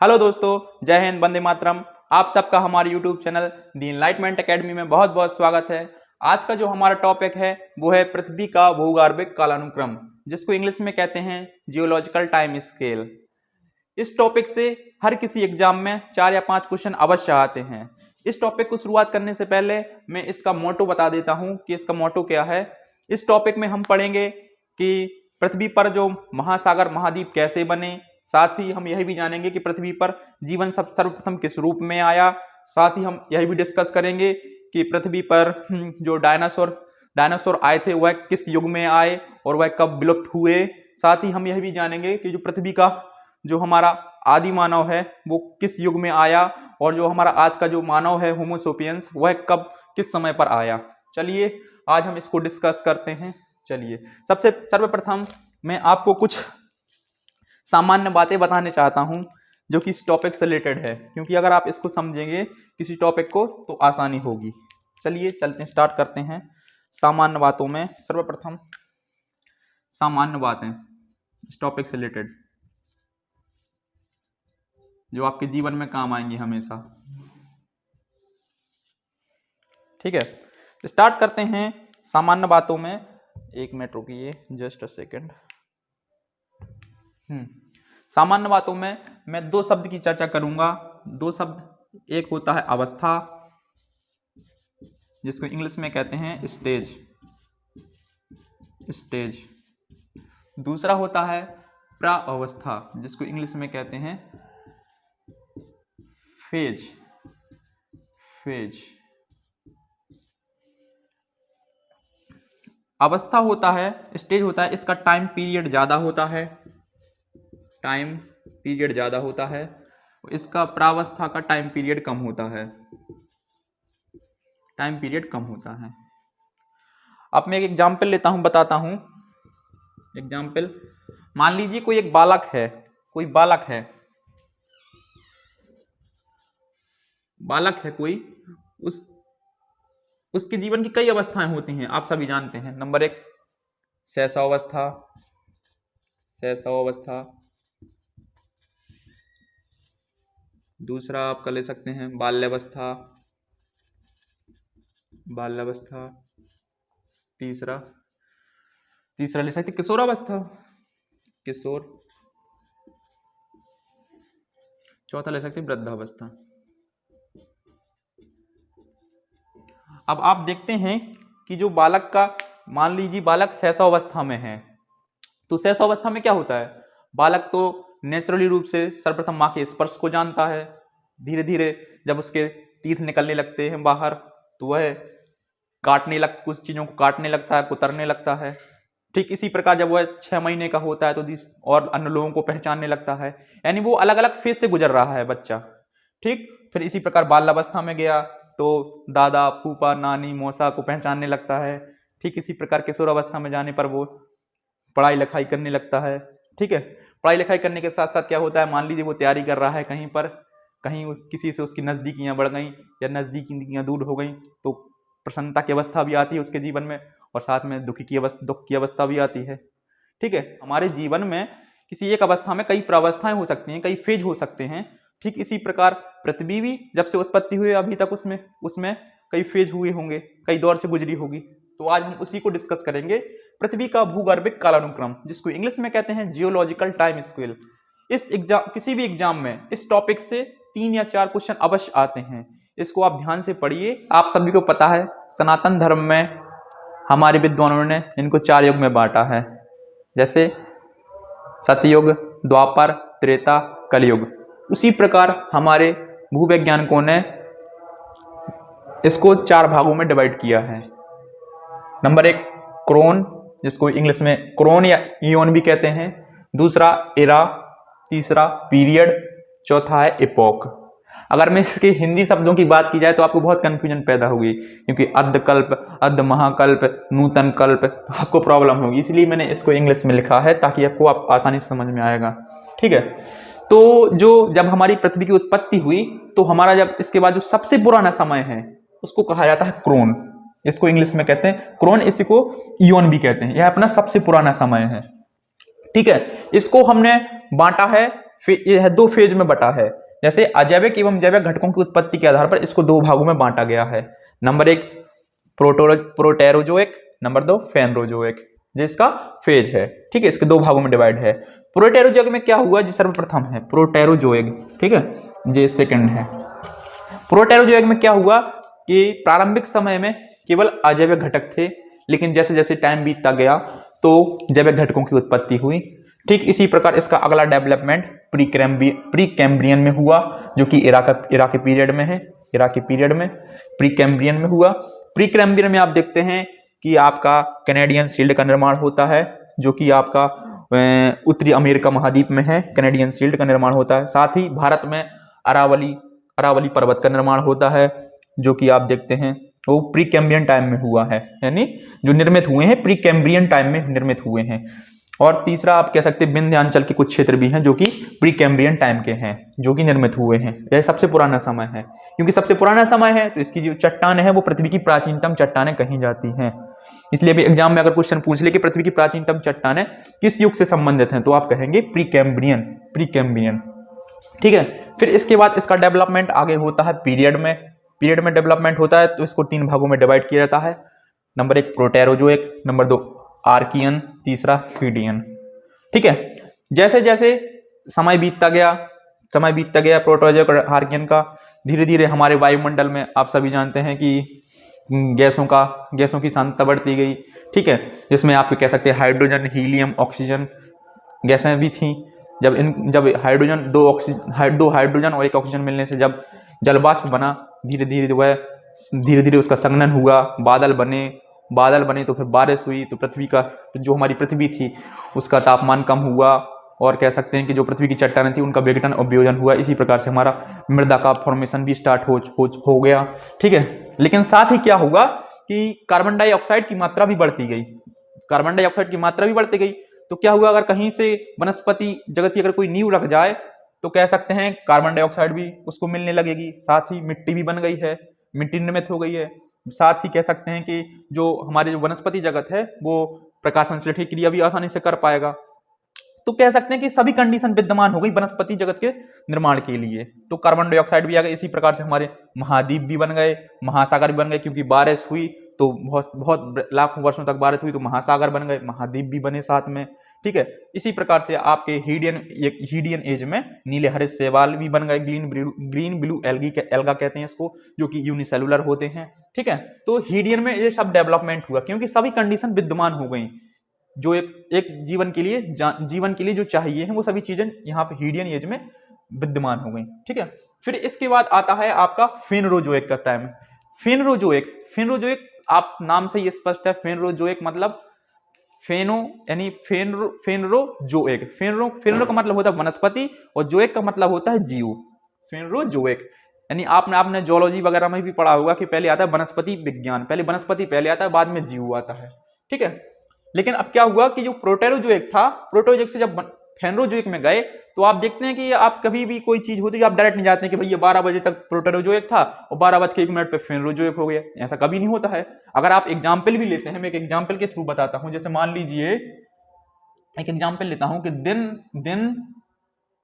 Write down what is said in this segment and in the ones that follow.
Hello दोस्तों, जय हिंद, वंदे मातरम। आप सबका हमारे यूट्यूब चैनल दी एनलाइटमेंट एकेडमी में बहुत बहुत स्वागत है। आज का जो हमारा टॉपिक है वो है पृथ्वी का भूगर्भिक कालानुक्रम, जिसको इंग्लिश में कहते हैं जियोलॉजिकल टाइम स्केल। इस टॉपिक से हर किसी एग्जाम में 4 या 5 क्वेश्चन अवश्य आते हैं। इस टॉपिक को शुरुआत करने से पहले मैं इसका मोटो बता देता हूं कि इसका मोटो क्या है। इस टॉपिक में हम पढ़ेंगे कि पृथ्वी पर जो महासागर महाद्वीप कैसे बने, साथ ही हम यह भी जानेंगे कि पृथ्वी पर जीवन सर्वप्रथम किस रूप में आया। साथ ही हम यह भी डिस्कस करेंगे कि पृथ्वी पर जो डायनासोर आए थे वह किस युग में आए और वह कब विलुप्त हुए। साथ ही हम यह भी जानेंगे कि जो पृथ्वी का जो हमारा आदि मानव है वो किस युग में आया और जो हमारा आज का जो मानव है होमो सेपियंस वह कब किस समय पर आया। चलिए आज हम इसको डिस्कस करते हैं। चलिए सबसे सर्वप्रथम मैं आपको कुछ सामान्य बातें बताने चाहता हूं जो कि इस टॉपिक से रिलेटेड है, क्योंकि अगर आप इसको समझेंगे किसी टॉपिक को तो आसानी होगी। चलिए चलते हैं, स्टार्ट करते हैं सामान्य बातों में। सर्वप्रथम सामान्य बातें इस टॉपिक से रिलेटेड जो आपके जीवन में काम आएंगी हमेशा। ठीक है, स्टार्ट करते हैं सामान्य बातों में। 1 मिनट रुकिए, जस्ट अ सेकेंड। सामान्य बातों में मैं 2 शब्द की चर्चा करूंगा। 2 शब्द, एक होता है अवस्था जिसको इंग्लिश में कहते हैं स्टेज। दूसरा होता है प्राअवस्था जिसको इंग्लिश में कहते हैं फेज। अवस्था होता है, स्टेज होता है, इसका टाइम पीरियड ज्यादा होता है। इसका प्रावस्था का टाइम पीरियड कम होता है। अब मैं एक एग्जाम्पल लेता हूं, बताता हूं। एग्जाम्पल, मान लीजिए कोई एक बालक है कोई, उसके जीवन की कई अवस्थाएं होती हैं, आप सभी जानते हैं। नंबर 1 शैशवावस्था। दूसरा आप कर ले सकते हैं बाल्यावस्था। तीसरा ले सकते हैं किशोरावस्था। चौथा ले सकते हैं वृद्धावस्था। अब आप देखते हैं कि जो बालक का, मान लीजिए बालक शैशवावस्था में है, तो शैशवावस्था में क्या होता है, बालक तो नेचुरली रूप से सर्वप्रथम माँ के स्पर्श को जानता है। धीरे धीरे जब उसके टीथ निकलने लगते हैं बाहर तो वह कुछ चीजों को काटने लगता है, कुतरने लगता है। ठीक इसी प्रकार जब वह 6 महीने का होता है तो और अन्य लोगों को पहचानने लगता है, यानी वो अलग अलग फेज से गुजर रहा है बच्चा। ठीक, फिर इसी प्रकार बाल्यावस्था में गया तो दादा, फूफा, नानी, मौसा को पहचानने लगता है। ठीक इसी प्रकार किशोरावस्था में जाने पर वो पढ़ाई लिखाई करने लगता है। ठीक है, पढ़ाई लिखाई करने के साथ साथ क्या होता है, मान लीजिए वो तैयारी कर रहा है कहीं किसी से उसकी नजदीकियां बढ़ गई या नजदीकियां दूर हो गई तो प्रसन्नता की अवस्था भी आती है उसके जीवन में, और साथ में दुख की अवस्था भी आती है। ठीक है, हमारे जीवन में किसी एक अवस्था में कई प्रावस्थाएं हो सकती हैं, कई फेज हो सकते हैं। ठीक इसी प्रकार पृथ्वी भी जब से उत्पत्ति हुई अभी तक उसमें कई फेज हुए होंगे, कई दौर से गुजरी होगी। तो आज हम उसी को डिस्कस करेंगे, पृथ्वी का भूगर्भिक कालानुक्रम, जिसको इंग्लिश में कहते हैं जियोलॉजिकल टाइम स्केल। किसी भी एग्जाम में इस टॉपिक से 3 या 4 क्वेश्चन अवश्य आते हैं। इसको आप ध्यान से पढ़िए। आप सभी को पता है सनातन धर्म में हमारे विद्वानों ने इनको 4 युग में बांटा है, जैसे सतयुग, द्वापर, त्रेता, कलयुग। उसी प्रकार हमारे भूवैज्ञानिकों ने इसको 4 भागों में डिवाइड किया है। नंबर 1 क्रोन, जिसको इंग्लिश में क्रोन या इयोन भी कहते हैं। दूसरा एरा, तीसरा पीरियड, चौथा है एपोक। अगर मैं इसके हिंदी शब्दों की बात की जाए तो आपको बहुत कंफ्यूजन पैदा होगी, क्योंकि अर्धकल्प, अर्ध महाकल्प, नूतन कल्प, आपको प्रॉब्लम होगी। इसलिए मैंने इसको इंग्लिश में लिखा है ताकि आपको आसानी से समझ में आएगा। ठीक है, तो जब हमारी पृथ्वी की उत्पत्ति हुई तो हमारा जब इसके बाद जो सबसे पुराना समय है उसको कहा जाता है क्रोन। इसको इंग्लिश में कहते हैं क्रोन, इसी को इयोन भी कहते हैं। यह अपना सबसे पुराना समय है। ठीक है, इसको हमने बांटा है यह 2 फेज में बटा है। जैसे अजैविक एवं जैविक घटकों की उत्पत्ति के आधार पर इसको 2 भागों में बांटा गया है। नंबर 1 प्रोटेरोजोइक, नंबर 2 फेनरोजोइक, जिसका फेज है, ठीक है, इसके 2 भागों में डिवाइड है। प्रोटेरोजोइक में क्या हुआ, जी सर्वप्रथम है प्रोटेरोजोइक, ठीक है, ये सेकंड है। प्रोटेरोजोइक में क्या हुआ कि प्रारंभिक समय में केवल अजैविक घटक थे, लेकिन जैसे जैसे टाइम बीतता गया तो जैविक घटकों की उत्पत्ति हुई। ठीक इसी प्रकार इसका अगला डेवलपमेंट प्री कैम्ब्रियन में हुआ, जो कि इरा के पीरियड में है, इरा के पीरियड में प्री कैम्ब्रियन में हुआ। प्री कैम्ब्रियन में आप देखते हैं कि आपका कैनेडियन शील्ड का निर्माण होता है, जो कि आपका उत्तरी अमेरिका महाद्वीप में है, कैनेडियन शील्ड का निर्माण होता है। साथ ही भारत में अरावली पर्वत का निर्माण होता है, जो कि आप देखते हैं वो प्री कैम्ब्रियन टाइम में हुआ है, यानी जो निर्मित हुए हैं प्री कैम्ब्रियन टाइम में निर्मित हुए हैं। और तीसरा आप कह सकते हैं विंध्याचल के कुछ क्षेत्र भी हैं जो कि प्री कैम्ब्रियन टाइम के हैं, जो कि निर्मित हुए हैं। यह सबसे पुराना समय है, क्योंकि सबसे पुराना समय है तो इसकी जो चट्टान है वो पृथ्वी की प्राचीनतम चट्टानें कही जाती हैं। इसलिए भी एग्जाम में अगर क्वेश्चन पूछ ले कि पृथ्वी की प्राचीनतम चट्टानें किस युग से संबंधित हैं, तो आप कहेंगे प्री कैम्ब्रियन। ठीक है, फिर इसके बाद इसका डेवलपमेंट आगे होता है पीरियड में डेवलपमेंट होता है, तो इसको 3 भागों में डिवाइड किया जाता है। नंबर 1 प्रोटेरोजोइक, नंबर 2 आर्कियन, तीसरा हीडियन। ठीक है, जैसे जैसे समय बीतता गया प्रोटेरोजोइक और आर्कियन का, धीरे धीरे हमारे वायुमंडल में आप सभी जानते हैं कि गैसों की सांद्रता बढ़ती गई। ठीक है, जिसमें आप कह सकते हैं हाइड्रोजन, हीलियम, ऑक्सीजन गैसें भी थी। जब हाइड्रोजन दो हाइड्रोजन और 1 ऑक्सीजन मिलने से जब जलवाष्प बना, धीरे धीरे उसका संघनन हुआ, बादल बने तो फिर बारिश हुई, तो जो हमारी पृथ्वी थी उसका तापमान कम हुआ, और कह सकते हैं कि जो पृथ्वी की चट्टानें थी उनका विघटन और वियोजन हुआ। इसी प्रकार से हमारा मृदा का फॉर्मेशन भी स्टार्ट हो गया। ठीक है, लेकिन साथ ही क्या हुआ कि कार्बन डाइऑक्साइड की मात्रा भी बढ़ती गई। तो क्या हुआ, अगर कहीं से वनस्पति जगत की अगर कोई नींव रख जाए तो कह सकते हैं कार्बन डाइऑक्साइड भी उसको मिलने लगेगी। साथ ही मिट्टी भी बन गई है, मिट्टी निर्मित हो गई है। साथ ही कह सकते हैं कि जो हमारे जो वनस्पति जगत है वो प्रकाश संश्लेषण क्रिया भी आसानी से कर पाएगा। तो कह सकते हैं कि सभी कंडीशन विद्यमान हो गई वनस्पति जगत के निर्माण के लिए। तो कार्बन डाइऑक्साइड भी आ गए, इसी प्रकार से हमारे महाद्वीप भी बन गए, महासागर भी बन गए, क्योंकि बारिश हुई तो बहुत लाखों वर्षों तक बारिश हुई तो महासागर बन गए, महाद्वीप भी बने साथ में। ठीक है, इसी प्रकार से आपके हीडियन एज में नीले हरे शैवाल भी बन गए, ग्रीन ब्लू एल्गा कहते हैं इसको, जो कि यूनिसेलुलर होते हैं। ठीक है, तो हीडियन में ये सब डेवलपमेंट हुआ, क्योंकि सभी कंडीशन विद्यमान हो गई जो एक जीवन के लिए जो चाहिए है, वो सभी चीजें यहाँ पे हीडियन एज में विद्यमान हो गई। ठीक है, फिर इसके बाद आता है आपका फेनरोजोइक का टाइम। फेनरोजोइक आप नाम से ही स्पष्ट है, फेनरोजोइक मतलब फेनरोजोइक, फेनरो का मतलब होता है वनस्पति और जोइक का मतलब होता है जीव। फेनरोजोइक यानी आपने जूलॉजी वगैरह में भी पढ़ा होगा कि पहले आता है वनस्पति विज्ञान, पहले वनस्पति पहले आता है, बाद में जीव आता है। ठीक है, लेकिन अब क्या हुआ कि जो प्रोटेरोजोइक था, प्रोटेरोजोइक से जब फेनरोजोइक में गए तो आप देखते हैं कि आप कभी भी कोई चीज होती है आप डायरेक्ट नहीं जाते हैं कि भैया 12 बजे तक प्रोटेरोजोइक था और 12:01 पे फेनरोजोइक हो गया। ऐसा कभी नहीं होता है। अगर आप एग्जाम्पल भी लेते हैं, मैं एक एग्जाम्पल के थ्रू बताता हूं। जैसे मान लीजिए एक एग्जाम्पल लेता हूं कि दिन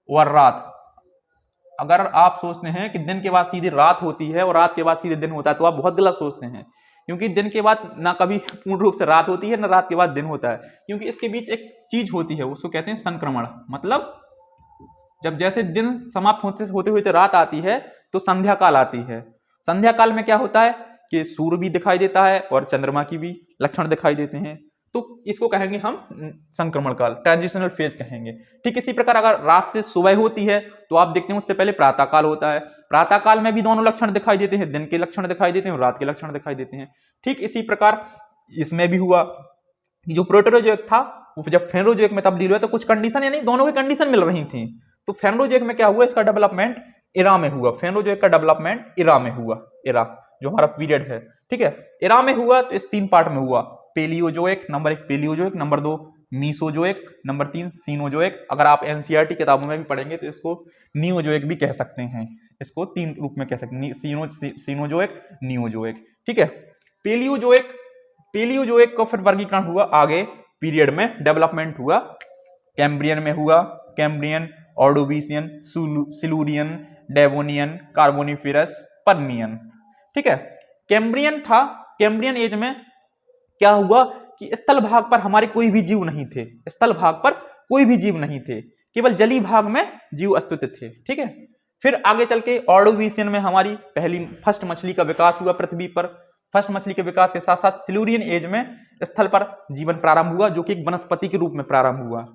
और रात। अगर आप सोचते हैं कि दिन के बाद सीधी रात होती है और रात के बाद सीधे दिन होता है, तो आप बहुत गलत सोचते हैं, क्योंकि दिन के बाद ना कभी पूर्ण रूप से रात होती है ना रात के बाद दिन होता है, क्योंकि इसके बीच एक चीज होती है, उसको कहते हैं संक्रमण। मतलब जब जैसे दिन समाप्त होते हुए रात आती है तो संध्या काल आती है। संध्या काल में क्या होता है कि सूर्य भी दिखाई देता है और चंद्रमा की भी लक्षण दिखाई देते हैं, तो इसको कहेंगे हम संक्रमण काल, ट्रांजिशनल फेज कहेंगे। ठीक इसी प्रकार अगर रात से सुबह होती है तो आप देखते हैं उससे पहले प्रातः काल होता है। प्रातः काल में भी दोनों लक्षण दिखाई देते हैं, दिन के लक्षण दिखाई देते हैं और रात के लक्षण दिखाई देते हैं। ठीक इसी प्रकार इसमें भी हुआ, जो प्रोटेरोजोइक था वो जब फेनरोजोइक में तब्दील हुआ तो कुछ कंडीशन यानी दोनों की कंडीशन मिल रही थी। तो फेनरोजोइक में क्या हुआ, इसका डेवलपमेंट इरा में हुआ। फेनरोजोइक का डेवलपमेंट इरा में हुआ, इरा जो हमारा पीरियड है। ठीक है, इरा में हुआ तो इस 3 पार्ट में हुआ। Paleozoic, number 1 Paleozoic, number 2 Mesozoic, number 3 Cenozoic. अगर आप एनसीईआरटी किताबों में भी पढ़ेंगे तो इसको नियोजोइक भी कह सकते हैं, इसको 3 रूप में कह सकते हैं, सीनोजोइक, नियोजोइक। ठीक है, पेलियोजोइक का फिर वर्गीकरण हुआ आगे पीरियड में, डेवलपमेंट हुआ कैम्ब्रियन में हुआ, Cambrian, Ordovician, Silurian, Devonian, Carboniferous, Permian. ठीक है, कैम्ब्रियन था। कैम्ब्रियन एज में क्या हुआ कि स्थल भाग पर हमारे कोई भी जीव नहीं थे, स्थल भाग पर कोई भी जीव नहीं थे, केवल जलीय भाग में जीव अस्तित्व थे। ठीक है, फिर आगे चल के ऑर्डोविशियन में हमारी पहली फर्स्ट मछली का विकास हुआ पृथ्वी पर। फर्स्ट मछली के विकास के साथ साथ सिल्यूरियन एज में स्थल पर जीवन प्रारंभ हुआ, जो कि एक वनस्पति के रूप में प्रारंभ हुआ।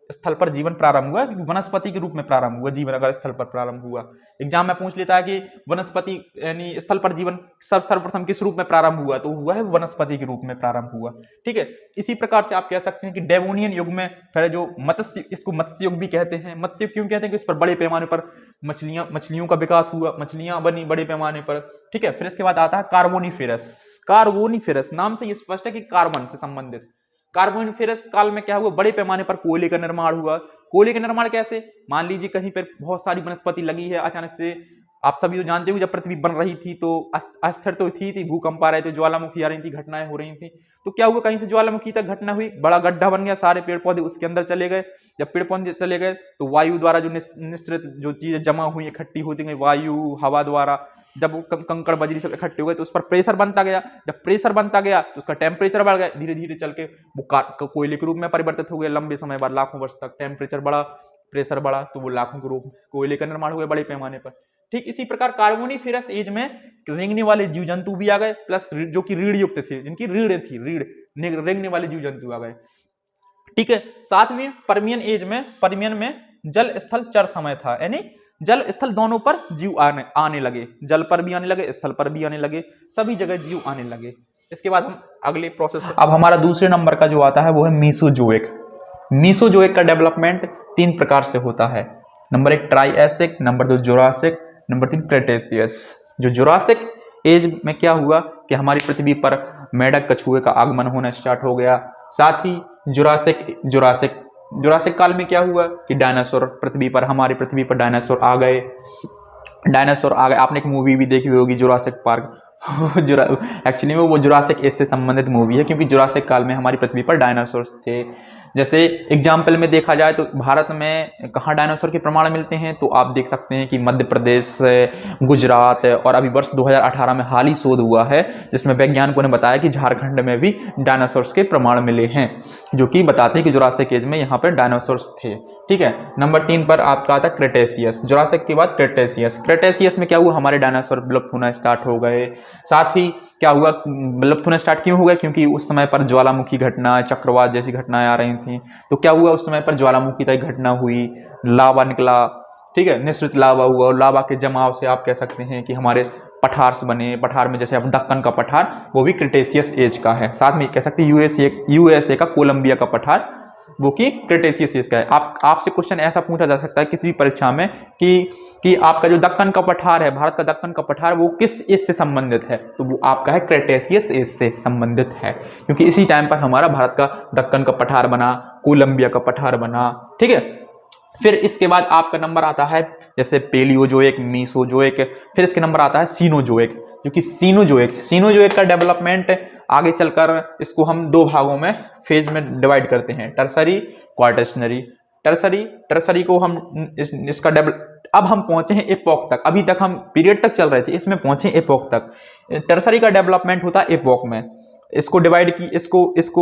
स्थल पर जीवन प्रारंभ हुआ क्योंकि वनस्पति के रूप में प्रारंभ हुआ जीवन, अगर स्थल पर प्रारंभ हुआ। एग्जाम में पूछ लेता है कि वनस्पति यानी स्थल पर जीवन सर्वप्रथम किस रूप में प्रारंभ हुआ, तो हुआ है वनस्पति के रूप में प्रारंभ हुआ। ठीक है, इसी प्रकार से आप कह सकते हैं कि डेवोनियन युग में फिर जो मत्स्य, इसको मत्स्य युग भी कहते हैं। मत्स्य युग क्यों कहते हैं कि इस पर बड़े पैमाने पर मछलियों का विकास हुआ, मछलियां बनी बड़े पैमाने पर। ठीक है, फिर इसके बाद आता है कार्बोनिफेरस। कार्बोनिफेरस नाम से ये स्पष्ट है कि कार्बन से संबंधित। कार्बोनिफेरस काल में क्या हुआ, बड़े पैमाने पर कोयले का निर्माण हुआ। कोयले का निर्माण कैसे, मान लीजिए कहीं पर बहुत सारी वनस्पति लगी है, अचानक से आप सभी तो जानते हो जब पृथ्वी बन रही थी तो अस्थिर तो थी, भूकंप आ रहे थे, ज्वालामुखी आ रही थी, घटनाएं हो रही थी। तो क्या हुआ, कहीं से ज्वालामुखी तक घटना हुई, बड़ा गड्ढा बन गया, सारे पेड़ पौधे उसके अंदर चले गए। जब पेड़ पौधे चले गए तो वायु द्वारा जो निश्रित जो चीजें जमा हुई, इकट्ठी होती गई, वायु हवा द्वारा, जब वो कंकड़ बजरी सब इकट्ठे हो गए तो उस पर प्रेशर बनता गया। जब प्रेशर बनता गया तो उसका टेम्परेचर बढ़ गया, धीरे धीरे चल के वो कोयले के रूप में परिवर्तित हो गया। लंबे समय बाद, लाखों वर्ष तक टेम्परेचर बढ़ा, प्रेशर बढ़ा, तो वो लाखों के रूप कोयले का निर्माण हुआ बड़े पैमाने पर। ठीक इसी प्रकार कार्बोनिफेरस एज में रेंगने वाले जीव जंतु भी आ गए, प्लस जो कि रीढ़ युक्त थे, जिनकी रीढ़ थी, रेंगने वाले जीव जंतु आ गए। ठीक है, साथ में पर्मियन एज में, पर्मियन में जल स्थल चर समय था, यानी जल स्थल दोनों पर जीव आने लगे, जल पर भी आने लगे, स्थल पर भी आने लगे, सभी जगह जीव आने लगे। इसके बाद हम अगले प्रोसेस, अब हमारा दूसरे नंबर का जो आता है वो है मीसोजोइक। मीसोजोइक का डेवलपमेंट 3 प्रकार से होता है। Number 1 Triassic, number 2 Jurassic, number 3 Cretaceous. जो जुरासिक एज में क्या हुआ कि हमारी पृथ्वी पर मेढक कछुए का आगमन होना स्टार्ट हो गया। साथ ही जुरासिक काल में क्या हुआ कि डायनासोर पृथ्वी पर, हमारी पृथ्वी पर डायनासोर आ गए। आपने एक मूवी भी देखी होगी जुरासिक पार्क। एक्चुअली में वो जुरासिक एज से संबंधित मूवी है, क्योंकि जुरासिक काल में हमारी पृथ्वी पर डायनासोर्स थे। जैसे एग्जाम्पल में देखा जाए तो भारत में कहाँ डायनासोर के प्रमाण मिलते हैं, तो आप देख सकते हैं कि मध्य प्रदेश, गुजरात, और अभी वर्ष 2018 में हाल ही शोध हुआ है जिसमें वैज्ञानिकों ने बताया कि झारखंड में भी डायनासोर्स के प्रमाण मिले हैं, जो कि बताते हैं कि जुरासिक एज में यहाँ पर डायनासोर्स थे। ठीक है, नंबर 3 पर आपका आता है क्रेटेशियस। जुरासिक के बाद क्रेटेशियस में क्या हुआ, हमारे डायनासोर विलुप्त होना स्टार्ट हो गए। साथ ही क्या हुआ, विलुप्त होना स्टार्ट क्यों हो गए, क्योंकि उस समय पर ज्वालामुखी घटना, चक्रवात जैसी घटनाएं आ रही थी। तो क्या हुआ, उस समय पर ज्वालामुखी तक घटना हुई, लावा निकला। ठीक है, निश्चित लावा हुआ, और लावा के जमाव से आप कह सकते हैं कि हमारे पठार बने। पठार में जैसे अब दक्कन का पठार, वो भी क्रेटेशियस एज का है। साथ में कह सकते हैं यूएसए का कोलंबिया का पठार, वो कि क्रेटेशियस एज का है। आपसे क्वेश्चन ऐसा पूछा जा सकता है किसी भी परीक्षा में कि आपका जो दक्कन का पठार है, भारत का दक्कन का पठार, वो किस एज से संबंधित है, तो वो आपका है क्रेटेशियस एज से संबंधित है, क्योंकि इसी टाइम पर हमारा भारत का दक्कन का पठार बना, कोलंबिया का पठार बना। ठीक है, फिर इसके बाद आपका नंबर आता है जैसे पेलियोजोइक, मीसोजोइक, फिर इसके नंबर आता है सीनोजोइक, जो कि सीनोजोइक का डेवलपमेंट आगे चलकर इसको हम 2 भागों में फेज में डिवाइड करते हैं, टर्सरी, क्वार्टरनरी। टर्सरी को हम इसका अब हम पहुंचे हैं एपोक तक। अभी तक हम पीरियड तक चल रहे थे, इसमें पहुंचे एपोक तक। टर्सरी का डेवलपमेंट होता है एपोक में। इसको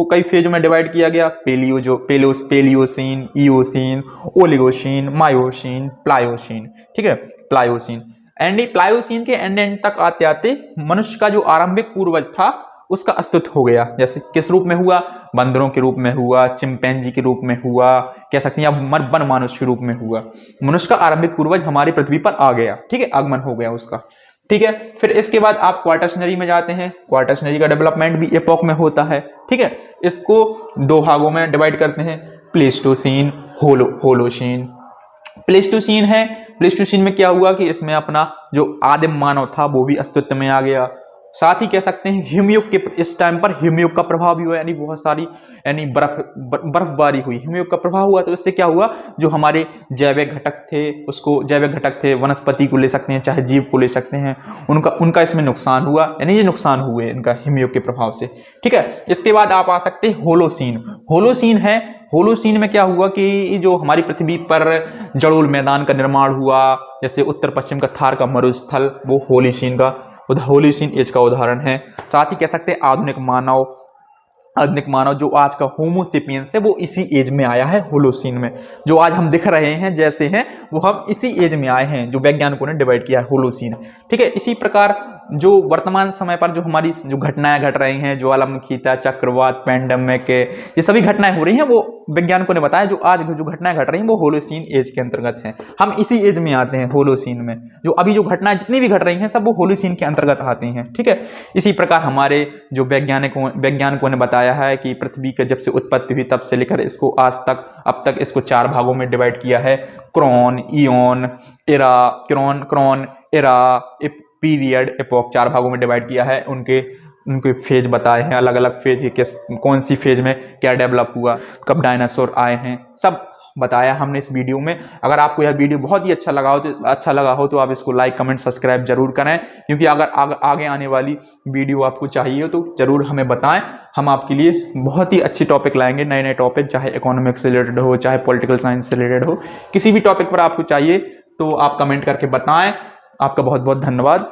कई फेज में डिवाइड किया गया, Palaeocene, Eocene, Oligocene, Miocene, Pliocene. ठीक है, प्लायोसीन के एंड तक आते आते मनुष्य का जो आरंभिक पूर्वज था उसका अस्तित्व हो गया। जैसे किस रूप में हुआ, बंदरों के रूप में हुआ, चिंपैंजी के रूप में हुआ, कह सकते हैं अब वन मानुष के रूप में हुआ। मनुष्य का आरंभिक पूर्वज हमारी पृथ्वी पर आ गया। ठीक है, आगमन हो गया उसका। ठीक है, फिर इसके बाद आप क्वार्टरनरी में जाते हैं। क्वार्टरनरी का डेवलपमेंट भी एपोक में होता है। ठीक है, इसको 2 भागों में डिवाइड करते हैं, प्लेस्टोसीन, होलोसीन। प्लेस्टोसीन में क्या हुआ कि इसमें अपना जो आदिम मानव था वो भी अस्तित्व में आ गया। साथ ही कह सकते हैं हिमयुग के इस टाइम पर हिमयुग का प्रभाव भी हुआ, यानी बहुत सारी बर्फबारी हुई, हिमयुग का प्रभाव हुआ। तो इससे क्या हुआ, जो हमारे जैविक घटक थे, वनस्पति को ले सकते हैं, चाहे जीव को ले सकते हैं, उनका इसमें नुकसान हुआ, यानी ये नुकसान हुए इनका हिमयुग के प्रभाव से। ठीक है, इसके बाद आप आ सकते हैं होलोसीन है होलोसीन में क्या हुआ कि जो हमारी पृथ्वी पर जड़ोल मैदान का निर्माण हुआ, जैसे उत्तर पश्चिम का थार का मरुस्थल, वो होलोसीन एज का उदाहरण है। साथ ही कह सकते हैं आधुनिक मानव जो आज का होमो सेपियंस है वो इसी एज में आया है, होलोसीन में। जो आज हम दिख रहे हैं जैसे हैं वो हम इसी एज में आए हैं, जो वैज्ञानिकों ने डिवाइड किया है होलोसीन। ठीक है, इसी प्रकार जो वर्तमान समय पर जो हमारी जो घटनाएं घट रही हैं, ज्वालामुखीता, चक्रवात, पैंडेमिक, ये सभी घटनाएं हो रही हैं, वो वैज्ञानिकों ने बताया जो आज जो घटनाएं घट रही हैं वो होलोसीन एज के अंतर्गत हैं। हम इसी एज में आते हैं, होलोसीन में। जो अभी जो घटनाएं जितनी भी घट रही हैं सब वो होलोसीन के अंतर्गत आती हैं। ठीक है, इसी प्रकार हमारे जो वैज्ञानिकों ने बताया है कि पृथ्वी के जब से उत्पत्ति हुई तब से लेकर इसको आज तक, अब तक इसको 4 भागों में डिवाइड किया है। Chron, eon, era, period, epoch, 4 भागों में डिवाइड किया है। उनके फेज बताए हैं, अलग अलग फेज, कौन सी फेज में क्या डेवलप हुआ, कब डायनासोर आए हैं, सब बताया हमने इस वीडियो में। अगर आपको यह वीडियो बहुत ही अच्छा लगा हो तो आप इसको लाइक, कमेंट, सब्सक्राइब जरूर करें, क्योंकि अगर आगे आने वाली वीडियो आपको चाहिए तो जरूर हमें बताएं। हम आपके लिए बहुत ही अच्छी टॉपिक लाएंगे, नए नए टॉपिक, चाहे इकोनॉमिक्स से रिलेटेड हो, चाहे पॉलिटिकल साइंस से रिलेटेड हो, किसी भी टॉपिक पर आपको चाहिए तो आप कमेंट करके बताएं। आपका बहुत बहुत धन्यवाद।